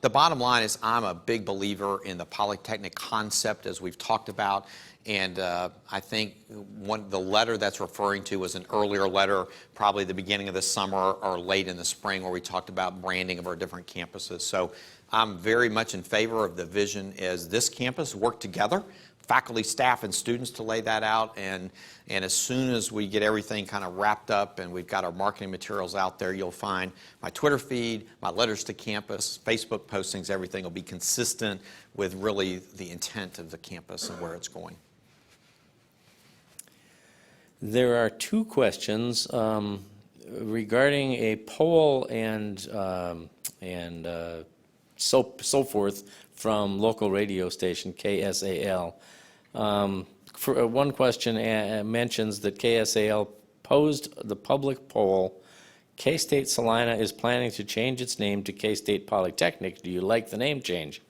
The bottom line is I'm a big believer in the Polytechnic concept, as we've talked about. And I think the letter that's referring to was an earlier letter, probably the beginning of the summer or late in the spring, where we talked about branding of our different campuses. So I'm very much in favor of the vision as this campus work together, faculty, staff, and students, to lay that out. And as soon as we get everything kind of wrapped up and we've got our marketing materials out there, you'll find my Twitter feed, my letters to campus, Facebook postings, everything will be consistent with really the intent of the campus and where it's going. There are 2 questions regarding a poll and so forth from local radio station KSAL. One question mentions that KSAL posed the public poll, K-State Salina is planning to change its name to K-State Polytechnic. Do you like the name change?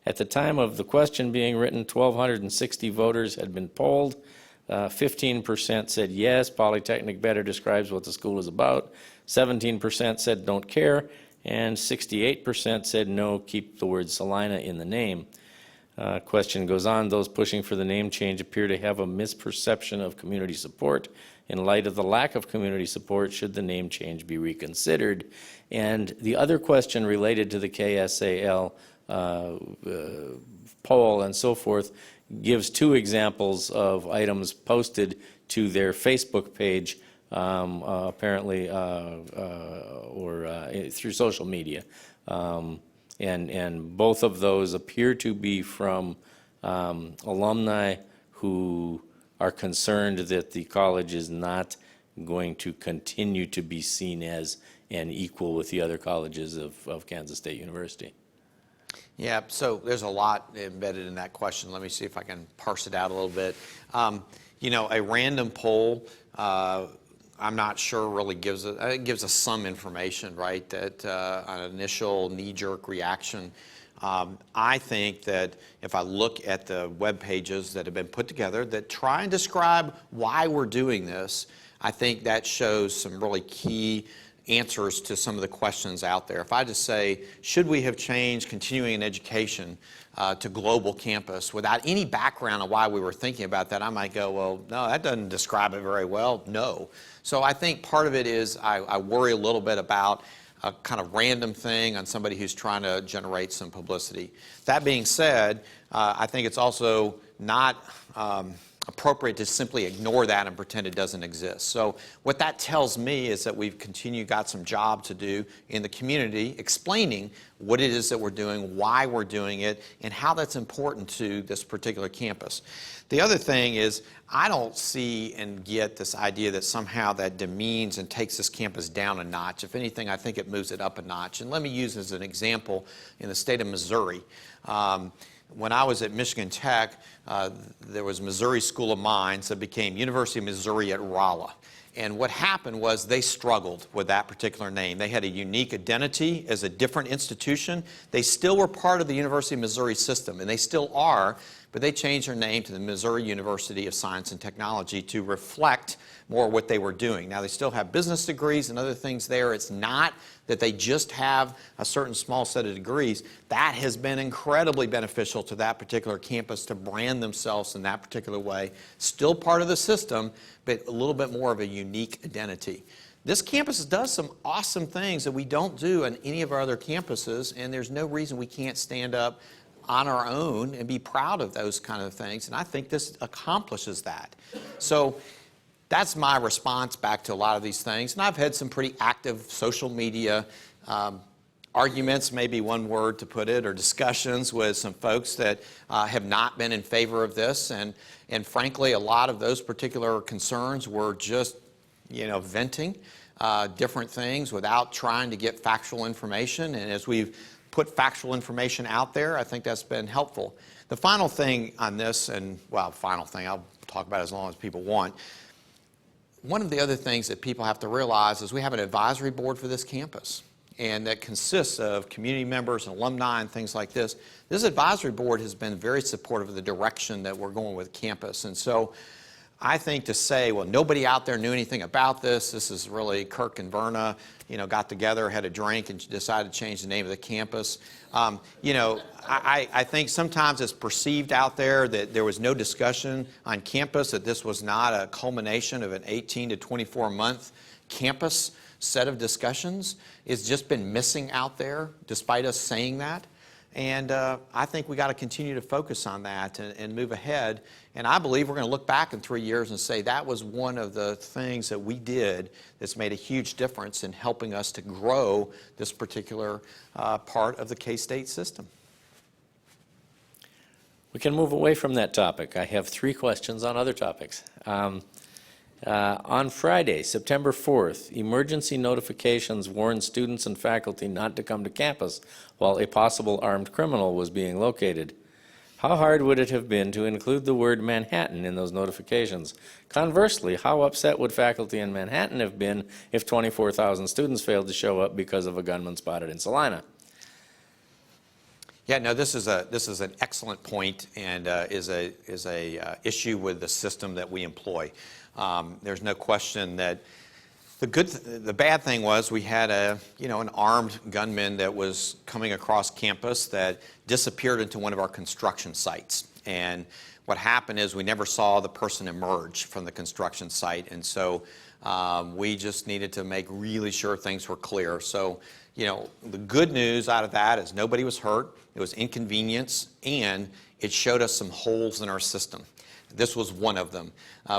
At the time of the question being written, 1,260 voters had been polled. 15% said yes, Polytechnic better describes what the school is about. 17% said don't care, and 68% said no, keep the word Salina in the name. Question goes on, those pushing for the name change appear to have a misperception of community support. In light of the lack of community support, should the name change be reconsidered? And the other question related to the KSAL poll and so forth gives two examples of items posted to their Facebook page, apparently, or through social media. And both of those appear to be from alumni who are concerned that the college is not going to continue to be seen as an equal with the other colleges of Kansas State University. Yeah, so there's a lot embedded in that question. Let me see if I can parse it out a little bit. You know, a random poll, I'm not sure really gives us some information, right? That an initial knee-jerk reaction. I think that if I look at the web pages that have been put together that try and describe why we're doing this, I think that shows some really key answers to some of the questions out there. If I just say, should we have changed continuing in education to global campus without any background on why we were thinking about that, I might go, well, no, that doesn't describe it very well. No. So I think part of it is I worry a little bit about a kind of random thing on somebody who's trying to generate some publicity. That being said, I think it's also not appropriate to simply ignore that and pretend it doesn't exist. So what that tells me is that we've got some job to do in the community explaining what it is that we're doing, why we're doing it, and how that's important to this particular campus. The other thing is I don't see and get this idea that somehow that demeans and takes this campus down a notch. If anything, I think it moves it up a notch. And let me use as an example in the state of Missouri. When I was at Michigan Tech, there was Missouri School of Mines that became University of Missouri at Rolla. And what happened was they struggled with that particular name. They had a unique identity as a different institution. They still were part of the University of Missouri system, and they still are, but they changed their name to the Missouri University of Science and Technology to reflect more what they were doing. Now, they still have business degrees and other things there. It's not that they just have a certain small set of degrees. That has been incredibly beneficial to that particular campus to brand themselves in that particular way. Still part of the system, but a little bit more of a unique identity. This campus does some awesome things that we don't do on any of our other campuses, and there's no reason we can't stand up on our own and be proud of those kind of things. And I think this accomplishes that. So that's my response back to a lot of these things. And I've had some pretty active social media arguments, maybe one word to put it, or discussions with some folks that have not been in favor of this. And frankly, a lot of those particular concerns were just, venting different things without trying to get factual information. And as we've put factual information out there, I think that's been helpful. The final thing on this, final thing, I'll talk about it as long as people want. One of the other things that people have to realize is we have an advisory board for this campus, and that consists of community members and alumni and things like this. This advisory board has been very supportive of the direction that we're going with campus. And so I think to say, well, nobody out there knew anything about this. This is really Kirk and Verna, got together, had a drink, and decided to change the name of the campus. I think sometimes it's perceived out there that there was no discussion on campus, that this was not a culmination of an 18 to 24-month campus set of discussions. It's just been missing out there, despite us saying that. And I think we got to continue to focus on that and move ahead. And I believe we're going to look back in 3 years and say that was one of the things that we did that's made a huge difference in helping us to grow this particular part of the K-State system. We can move away from that topic. I have 3 questions on other topics. On Friday, September 4th, emergency notifications warned students and faculty not to come to campus while a possible armed criminal was being located. How hard would it have been to include the word Manhattan in those notifications? Conversely, how upset would faculty in Manhattan have been if 24,000 students failed to show up because of a gunman spotted in Salina? Yeah, no, this is an excellent point and is a issue with the system that we employ. There's no question that The bad thing was we had an armed gunman that was coming across campus that disappeared into one of our construction sites. And what happened is we never saw the person emerge from the construction site. And so we just needed to make really sure things were clear. So, the good news out of that is nobody was hurt. It was inconvenience, and it showed us some holes in our system. This was one of them.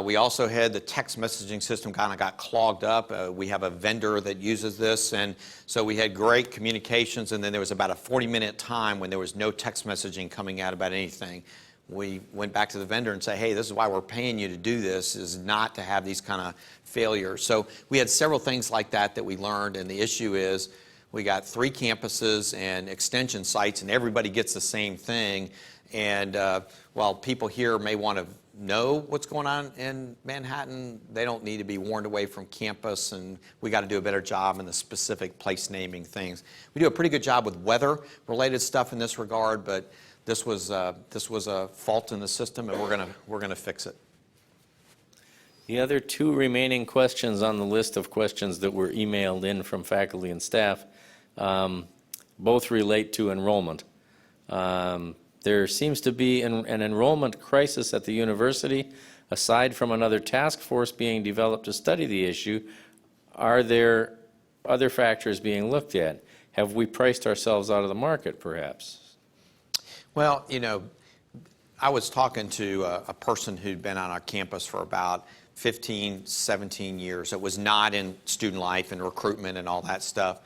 We also had the text messaging system kind of got clogged up. We have a vendor that uses this, and so we had great communications, and then there was about a 40-minute time when there was no text messaging coming out about anything. We went back to the vendor and said, hey, this is why we're paying you to do this, is not to have these kind of failures. So we had several things like that we learned, and the issue is we got 3 campuses and extension sites, and everybody gets the same thing. And while people here may want to know what's going on in Manhattan, they don't need to be warned away from campus, and we got to do a better job in the specific place naming things. We do a pretty good job with weather-related stuff in this regard, but this was a fault in the system, and we're gonna fix it. The other 2 remaining questions on the list of questions that were emailed in from faculty and staff both relate to enrollment. There seems to be an enrollment crisis at the university. Aside from another task force being developed to study the issue, are there other factors being looked at? Have we priced ourselves out of the market, perhaps? Well, I was talking to a person who'd been on our campus for about 15, 17 years. It was not in student life and recruitment and all that stuff.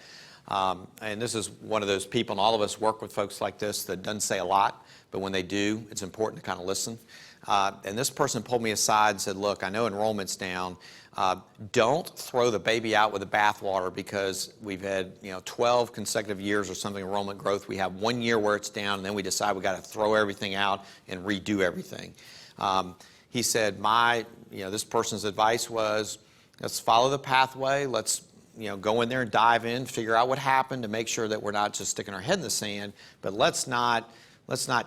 And this is one of those people, and all of us work with folks like this, that doesn't say a lot, but when they do, it's important to kind of listen. And this person pulled me aside and said, look, I know enrollment's down. Don't throw the baby out with the bathwater, because we've had 12 consecutive years or something enrollment growth. We have 1 year where it's down, and then we decide we got to throw everything out and redo everything. He said, this person's advice was, let's follow the pathway. Let's go in there and dive in, figure out what happened to make sure that we're not just sticking our head in the sand, but let's not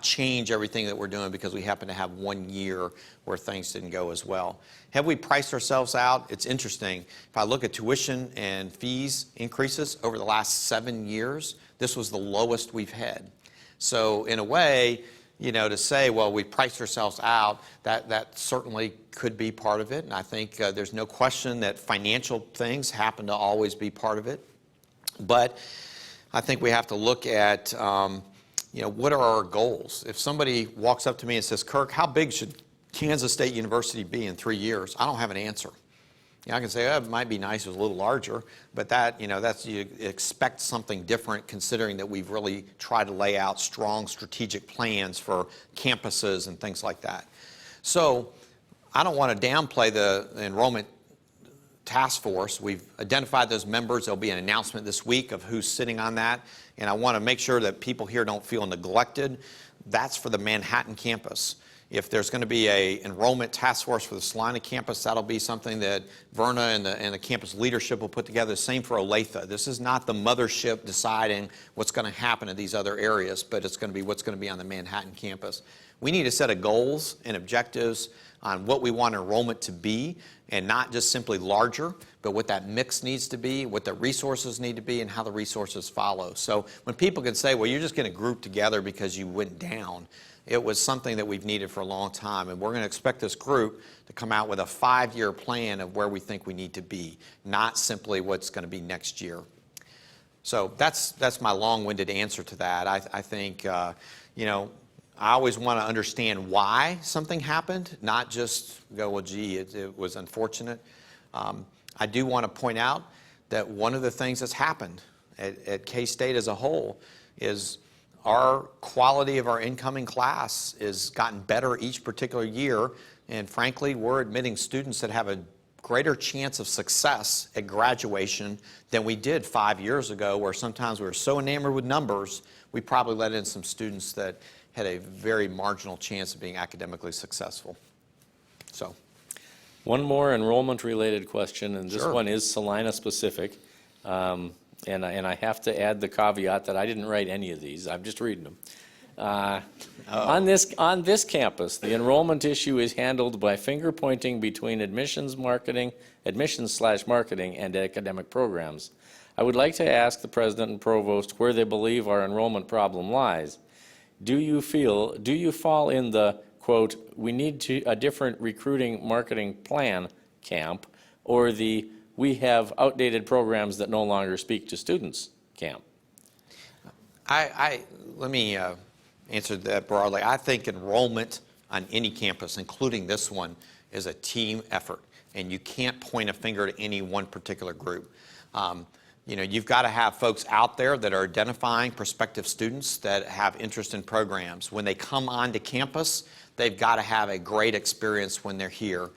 change everything that we're doing because we happen to have 1 year where things didn't go as well. Have we priced ourselves out? It's interesting. If I look at tuition and fees increases over the last 7 years, this was the lowest we've had. So in a way, to say, well, we priced ourselves out, that certainly could be part of it. And I think there's no question that financial things happen to always be part of it. But I think we have to look at what are our goals? If somebody walks up to me and says, Kirk, how big should Kansas State University be in 3 years? I don't have an answer. I can say, it might be nice if it was a little larger, but that's you expect something different, considering that we've really tried to lay out strong strategic plans for campuses and things like that. So I don't want to downplay the enrollment task force. We've identified those members. There'll be an announcement this week of who's sitting on that. And I want to make sure that people here don't feel neglected. That's for the Manhattan campus. If there's going to be an enrollment task force for the Salina campus, that'll be something that Verna and the campus leadership will put together. Same for Olathe. This is not the mothership deciding what's going to happen in these other areas, but it's going to be what's going to be on the Manhattan campus. We need a set of goals and objectives on what we want enrollment to be, and not just simply larger, but what that mix needs to be, what the resources need to be, and how the resources follow. So when people can say, well, you're just going to group together because you went down, it was something that we've needed for a long time, and we're going to expect this group to come out with a 5-year plan of where we think we need to be, not simply what's going to be next year. So that's my long-winded answer to that. I think, I always want to understand why something happened, not just go, well, gee, it was unfortunate. I do want to point out that one of the things that's happened at K-State as a whole is our quality of our incoming class has gotten better each particular year, and frankly, we're admitting students that have a greater chance of success at graduation than we did 5 years ago, where sometimes we were so enamored with numbers, we probably let in some students that had a very marginal chance of being academically successful. So, one more enrollment-related question, and this Sure. one is Salina specific. And I have to add the caveat that I didn't write any of these. I'm just reading them. On this campus, the enrollment issue is handled by finger pointing between admissions/marketing, and academic programs. I would like to ask the president and provost where they believe our enrollment problem lies. Do you fall in the, quote, we need a different recruiting marketing plan camp, or the we have outdated programs that no longer speak to students camp? Let me answer that broadly. I think enrollment on any campus, including this one, is a team effort, and you can't point a finger to any one particular group. You've got to have folks out there that are identifying prospective students that have interest in programs. When they come onto campus, they've got to have a great experience when they're here.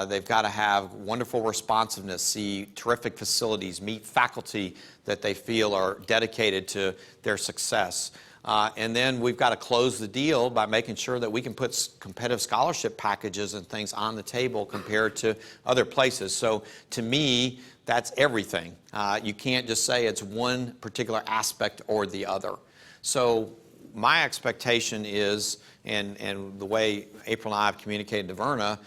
They've got to have wonderful responsiveness, see terrific facilities, meet faculty that they feel are dedicated to their success. And then we've got to close the deal by making sure that we can put competitive scholarship packages and things on the table compared to other places. So to me, that's everything. You can't just say it's one particular aspect or the other. So my expectation is, and the way April and I have communicated to Verna,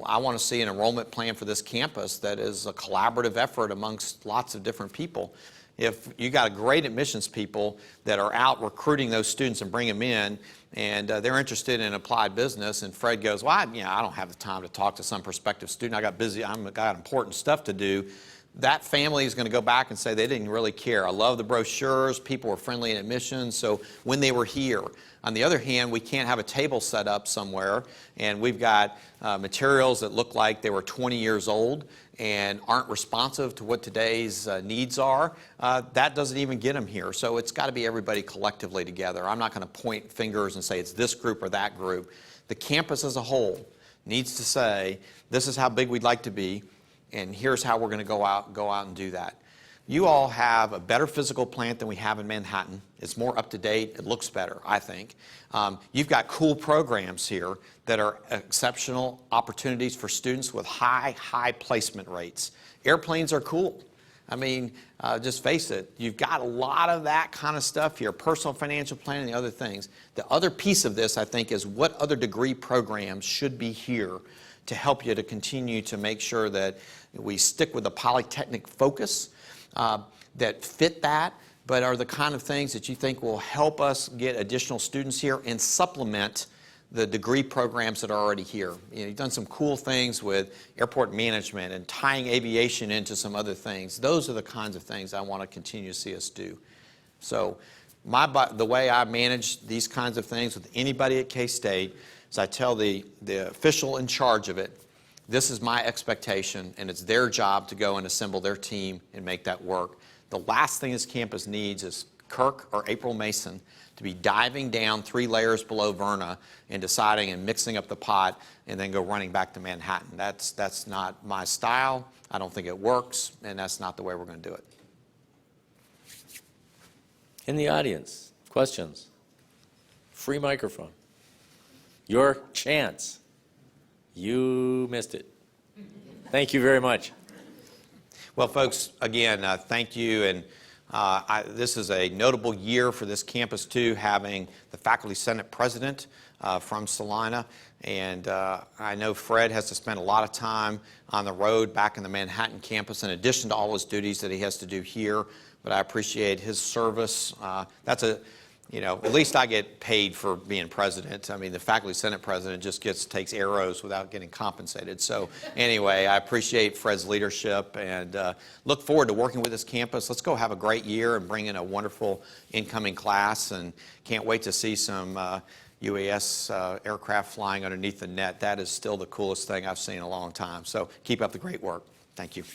I want to see an enrollment plan for this campus that is a collaborative effort amongst lots of different people. If you got great admissions people that are out recruiting those students and bring them in, and they're interested in applied business, and Fred goes, well, I don't have the time to talk to some prospective student. I got important stuff to do. That family is going to go back and say they didn't really care. I love the brochures. People were friendly in admissions. So when they were here. On the other hand, we can't have a table set up somewhere, and we've got materials that look like they were 20 years old and aren't responsive to what today's needs are. That doesn't even get them here. So it's got to be everybody collectively together. I'm not going to point fingers and say it's this group or that group. The campus as a whole needs to say, this is how big we'd like to be, and here's how we're going to go out and do that. You all have a better physical plant than we have in Manhattan. It's more up to date. It looks better, I think. You've got cool programs here that are exceptional opportunities for students with high placement rates. Airplanes are cool. I mean, just face it, you've got a lot of that kind of stuff here, personal financial planning and the other things. The other piece of this, I think, is what other degree programs should be here to help you to continue to make sure that we stick with the polytechnic focus that fit that, but are the kind of things that you think will help us get additional students here and supplement the degree programs that are already here. You've done some cool things with airport management and tying aviation into some other things. Those are the kinds of things I want to continue to see us do. So the way I manage these kinds of things with anybody at K-State is I tell the official in charge of it, this is my expectation, and it's their job to go and assemble their team and make that work. The last thing this campus needs is Kirk or April Mason to be diving down 3 layers below Verna and deciding and mixing up the pot and then go running back to Manhattan. That's not my style. I don't think it works, and that's not the way we're going to do it. In the audience, questions? Free microphone. Your chance. You missed it. Thank you very much. Well, folks, again, thank you. And this is a notable year for this campus, too, having the Faculty Senate President from Salina. And I know Fred has to spend a lot of time on the road back in the Manhattan campus in addition to all his duties that he has to do here. But I appreciate his service. At least I get paid for being president. I mean, the Faculty Senate President just takes arrows without getting compensated. So anyway, I appreciate Fred's leadership and look forward to working with this campus. Let's go have a great year and bring in a wonderful incoming class, and can't wait to see some UAS aircraft flying underneath the net. That is still the coolest thing I've seen in a long time. So keep up the great work. Thank you.